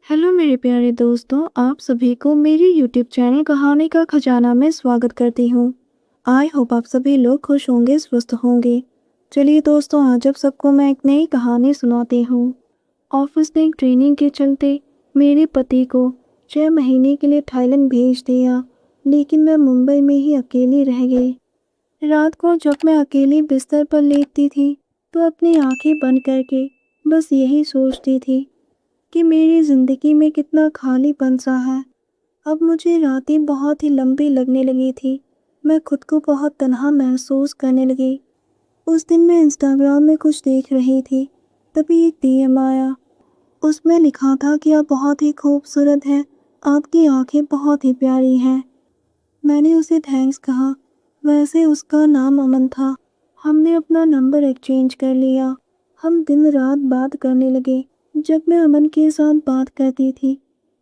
Hello मेरे प्यारे दोस्तों, आप सभी को मेरे यूट्यूब चैनल कहानी का खजाना में स्वागत करती हूँ। आई होप आप सभी लोग खुश होंगे, स्वस्थ होंगे। चलिए दोस्तों, आज आप सबको मैं एक नई कहानी सुनाती हूँ। ऑफिस ने एक ट्रेनिंग के चलते मेरे पति को 6 महीने के लिए थाईलैंड भेज दिया, लेकिन मैं मुंबई में ही अकेली रह गई। रात को जब मैं अकेली बिस्तर पर लेटती थी तो अपनी आंखें बंद करके बस यही सोचती थी कि मेरी ज़िंदगी में कितना खालीपन सा है। अब मुझे रातें बहुत ही लंबी लगने लगी थी। मैं खुद को बहुत तन्हा महसूस करने लगी। उस दिन मैं इंस्टाग्राम में कुछ देख रही थी, तभी एक डीएम आया। उसमें लिखा था कि आप बहुत ही खूबसूरत हैं, आपकी आंखें बहुत ही प्यारी हैं। मैंने उसे थैंक्स कहा। वैसे उसका नाम अमन था। हमने अपना नंबर एक्सचेंज कर लिया। हम दिन रात बात करने लगे। जब मैं अमन के साथ बात करती थी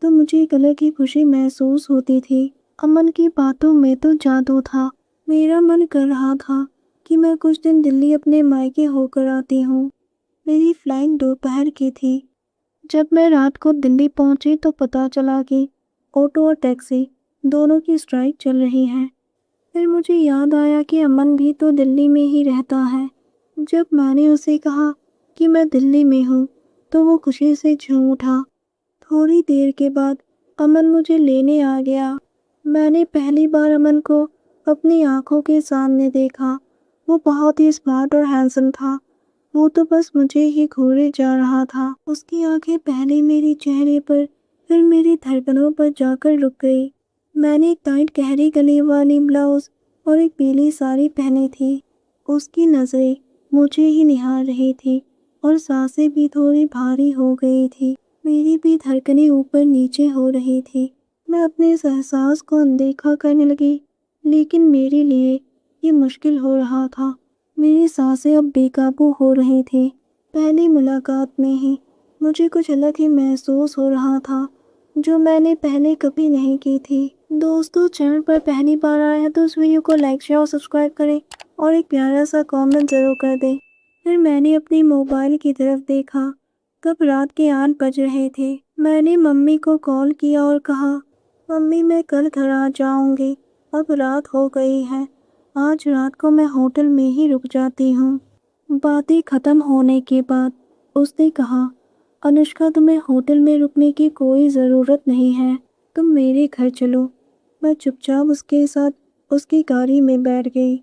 तो मुझे एक अलग ही खुशी महसूस होती थी। अमन की बातों में तो जादू था। मेरा मन कर रहा था कि मैं कुछ दिन दिल्ली अपने मायके होकर आती हूँ। मेरी फ्लाइट दोपहर की थी। जब मैं रात को दिल्ली पहुंची तो पता चला कि ऑटो और टैक्सी दोनों की स्ट्राइक चल रही है। फिर मुझे याद आया कि अमन भी तो दिल्ली में ही रहता है। जब मैंने उसे कहा कि मैं दिल्ली में हूँ तो वो खुशी से झूम उठा। थोड़ी देर के बाद अमन मुझे लेने आ गया। मैंने पहली बार अमन को अपनी आंखों के सामने देखा। वो बहुत ही स्मार्ट और हैंडसम था। वो तो बस मुझे ही घूरे जा रहा था। उसकी आंखें पहले मेरे चेहरे पर, फिर मेरी धड़कनों पर जाकर रुक गई। मैंने एक टाइट गहरी गले वाली ब्लाउज और एक पीली साड़ी पहनी थी। उसकी नज़रें मुझे ही निहार रही थी और सांसें भी थोड़ी भारी हो गई थी। मेरी भी धड़कनें ऊपर नीचे हो रही थी। मैं अपने इस एहसास को अनदेखा करने लगी, लेकिन मेरे लिए ये मुश्किल हो रहा था। मेरी सांसें अब बेकाबू हो रही थी। पहली मुलाकात में ही मुझे कुछ अलग ही महसूस हो रहा था, जो मैंने पहले कभी नहीं की थी। दोस्तों, चैनल पर पहली बार आए हैं तो इस वीडियो को लाइक शेयर और सब्सक्राइब करें और एक प्यारा सा कमेंट ज़रूर कर दें। फिर मैंने अपनी मोबाइल की तरफ देखा। तब रात के 8 बज रहे थे। मैंने मम्मी को कॉल किया और कहा, मम्मी मैं कल घर आ जाऊंगी, अब रात हो गई है। आज रात को मैं होटल में ही रुक जाती हूँ। बातें खत्म होने के बाद उसने कहा, अनुष्का तुम्हें होटल में रुकने की कोई ज़रूरत नहीं है, तुम मेरे घर चलो। मैं चुपचाप उसके साथ उसकी गाड़ी में बैठ गई।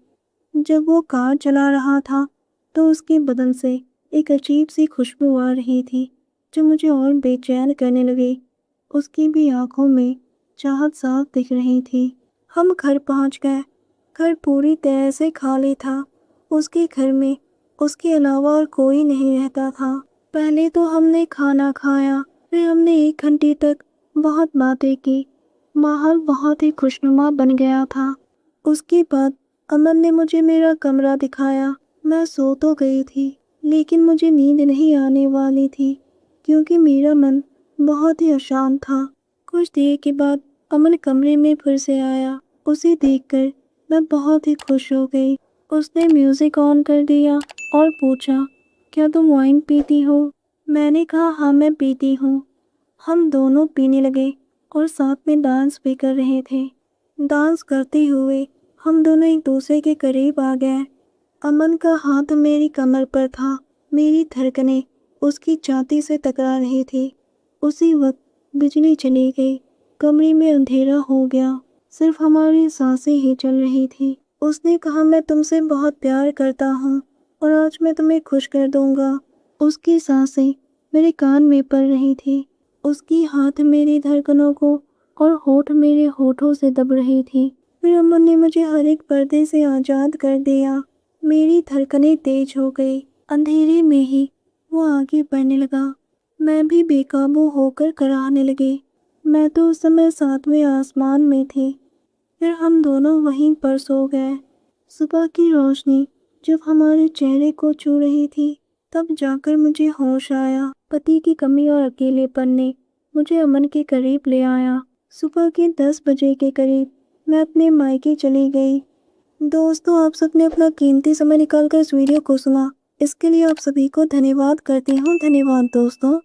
जब वो कार चला रहा था तो उसके बदन से एक अजीब सी खुशबू आ रही थी, जो मुझे और बेचैन करने लगी। उसकी भी आंखों में चाहत साफ दिख रही थी। हम घर पहुंच गए। घर पूरी तरह से खाली था। उसके घर में उसके अलावा और कोई नहीं रहता था। पहले तो हमने खाना खाया, फिर हमने 1 घंटे तक बहुत बातें की। माहौल बहुत ही खुशनुमा बन गया था। उसके बाद अमन ने मुझे मेरा कमरा दिखाया। मैं सो तो गई थी, लेकिन मुझे नींद नहीं आने वाली थी, क्योंकि मेरा मन बहुत ही अशांत था। कुछ देर के बाद अमन कमरे में फिर से आया। उसे देखकर मैं बहुत ही खुश हो गई। उसने म्यूजिक ऑन कर दिया और पूछा, क्या तुम वाइन पीती हो? मैंने कहा, हाँ मैं पीती हूँ। हम दोनों पीने लगे और साथ में डांस भी कर रहे थे। डांस करते हुए हम दोनों एक दूसरे के करीब आ गए। अमन का हाथ मेरी कमर पर था। मेरी धड़कनें उसकी छाती से टकरा रही थी। उसी वक्त बिजली चली गई। कमरे में अंधेरा हो गया। सिर्फ हमारी सांसें ही चल रही थी। उसने कहा, मैं तुमसे बहुत प्यार करता हूँ और आज मैं तुम्हें खुश कर दूंगा। उसकी सांसें मेरे कान में पड़ रही थी। उसकी हाथ मेरी धड़कनों को और होठ मेरे होठों से दब रही थी। फिर अमन ने मुझे हर एक पर्दे से आज़ाद कर दिया। मेरी धड़कनें तेज हो गई। अंधेरे में ही वो आगे बढ़ने लगा। मैं भी बेकाबू होकर कराहने लगी। मैं तो उस समय 7वें आसमान में थी। फिर हम दोनों वहीं पर सो गए। सुबह की रोशनी जब हमारे चेहरे को छू रही थी, तब जाकर मुझे होश आया। पति की कमी और अकेलेपन ने मुझे अमन के करीब ले आया। सुबह के 10 बजे के करीब मैं अपने मायके चली गई। दोस्तों, आप सबने अपना कीमती समय निकालकर इस वीडियो को सुना। इसके लिए आप सभी को धन्यवाद करती हूँ। धन्यवाद दोस्तों।